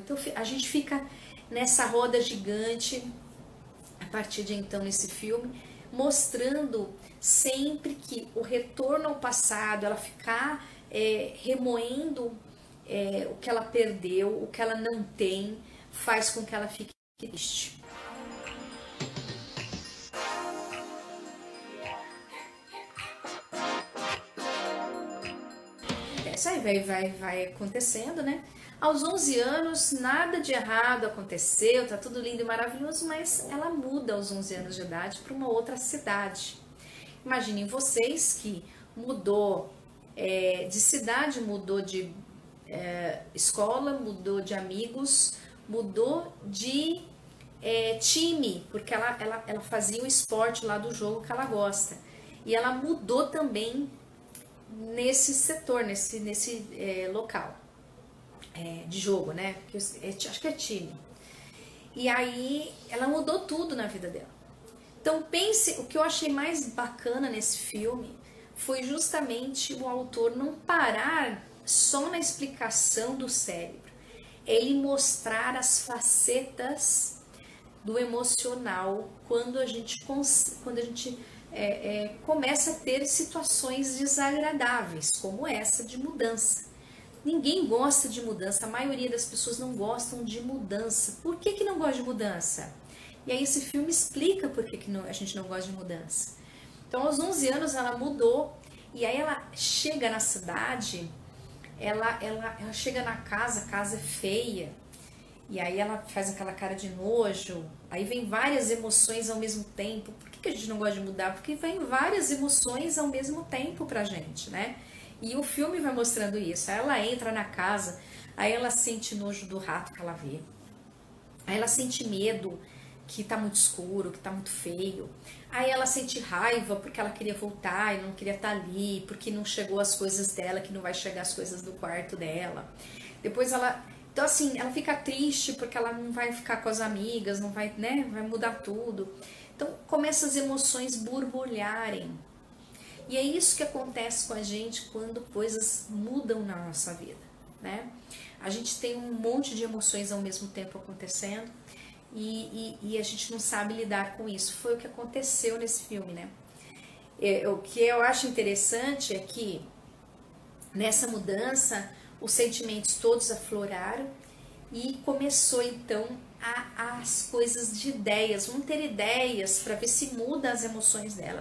passado. Então a gente fica nessa roda gigante a partir de então nesse filme, mostrando sempre que o retorno ao passado, ela ficar remoendo o que ela perdeu, o que ela não tem, faz com que ela fique triste. Isso aí vai acontecendo, né? Aos 11 anos, nada de errado aconteceu, tá tudo lindo e maravilhoso, mas ela muda aos 11 anos de idade para uma outra cidade. Imaginem vocês que mudou de cidade, mudou de escola, mudou de amigos, mudou de time, porque ela fazia o esporte lá do jogo que ela gosta. E ela mudou também nesse setor, nesse local de jogo, né? Acho que é time. E aí ela mudou tudo na vida dela. Então pense, o que eu achei mais bacana nesse filme foi justamente o autor não parar só na explicação do cérebro, ele mostrar as facetas do emocional quando a gente começa a ter situações desagradáveis, como essa de mudança. Ninguém gosta de mudança, a maioria das pessoas não gostam de mudança. Por que não gosta de mudança? E aí esse filme explica por que a gente não gosta de mudança. Então aos 11 anos ela mudou, e aí ela chega na cidade, ela chega na casa, a casa é feia, e aí ela faz aquela cara de nojo, aí vem várias emoções ao mesmo tempo. Por que a gente não gosta de mudar? Porque vem várias emoções ao mesmo tempo pra gente, né? E o filme vai mostrando isso. Aí ela entra na casa, aí ela sente nojo do rato que ela vê. Aí ela sente medo que tá muito escuro, que tá muito feio. Aí ela sente raiva porque ela queria voltar e não queria estar ali, porque não chegou as coisas dela, que não vai chegar as coisas do quarto dela. Depois então assim, ela fica triste porque ela não vai ficar com as amigas, não vai, né, vai mudar tudo. Então começa as emoções borbulharem. E é isso que acontece com a gente quando coisas mudam na nossa vida, né? A gente tem um monte de emoções ao mesmo tempo acontecendo e a gente não sabe lidar com isso. Foi o que aconteceu nesse filme, né? O que eu acho interessante é que nessa mudança os sentimentos todos afloraram e começou então as coisas de ideias. Vamos ter ideias para ver se muda as emoções dela,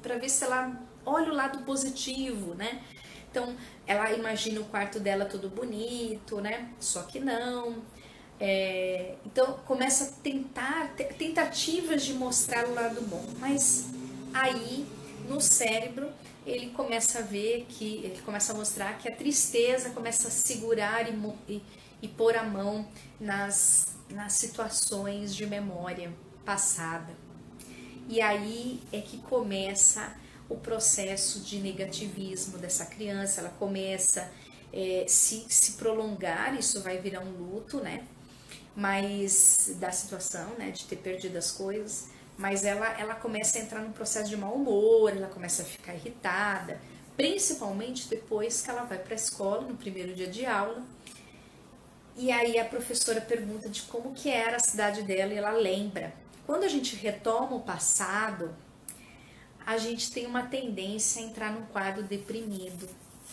para ver se ela olha o lado positivo, né? Então ela imagina o quarto dela todo bonito, né? Só que não. Então começa a tentar tentativas de mostrar o lado bom, mas aí no cérebro ele começa a ver ele começa a mostrar que a tristeza começa a segurar e pôr a mão nas situações de memória passada. E aí é que começa o processo de negativismo dessa criança. Ela começa se prolongar, isso vai virar um luto, né? Mas da situação, né, de ter perdido as coisas, mas ela começa a entrar num processo de mau humor, ela começa a ficar irritada, principalmente depois que ela vai para a escola, no primeiro dia de aula, e aí a professora pergunta de como que era a cidade dela e ela lembra. Quando a gente retoma o passado, a gente tem uma tendência a entrar num quadro deprimido.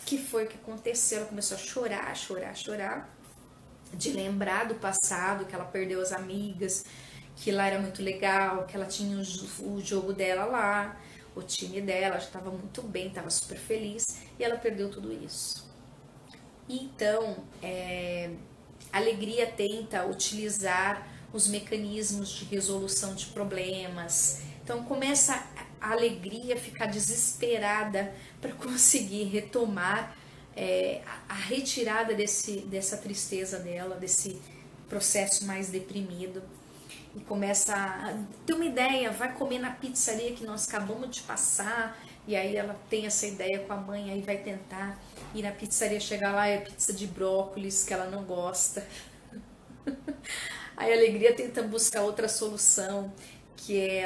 Que foi o que aconteceu? Ela começou a chorar, de lembrar do passado, que ela perdeu as amigas, que lá era muito legal, que ela tinha o jogo dela lá, o time dela, já estava muito bem, estava super feliz, e ela perdeu tudo isso. Então, a alegria tenta utilizar os mecanismos de resolução de problemas. Então começa a alegria a ficar desesperada para conseguir retomar a retirada dessa tristeza dela, desse processo mais deprimido. E começa a ter uma ideia, vai comer na pizzaria que nós acabamos de passar. E aí ela tem essa ideia com a mãe, aí vai tentar ir na pizzaria, chegar lá, é pizza de brócolis, que ela não gosta. Aí a alegria tenta buscar outra solução, que é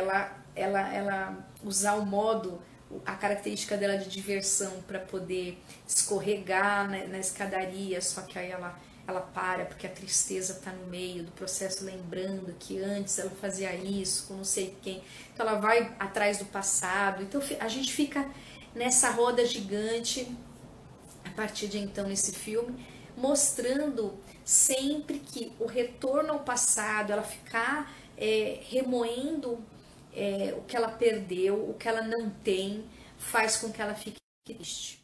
ela usar o modo, a característica dela de diversão para poder escorregar na escadaria, só que aí ela ela para porque a tristeza está no meio do processo, lembrando que antes ela fazia isso com não sei quem, então ela vai atrás do passado, então a gente fica nessa roda gigante a partir de então nesse filme, mostrando sempre que o retorno ao passado, ela ficar remoendo o que ela perdeu, o que ela não tem, faz com que ela fique triste.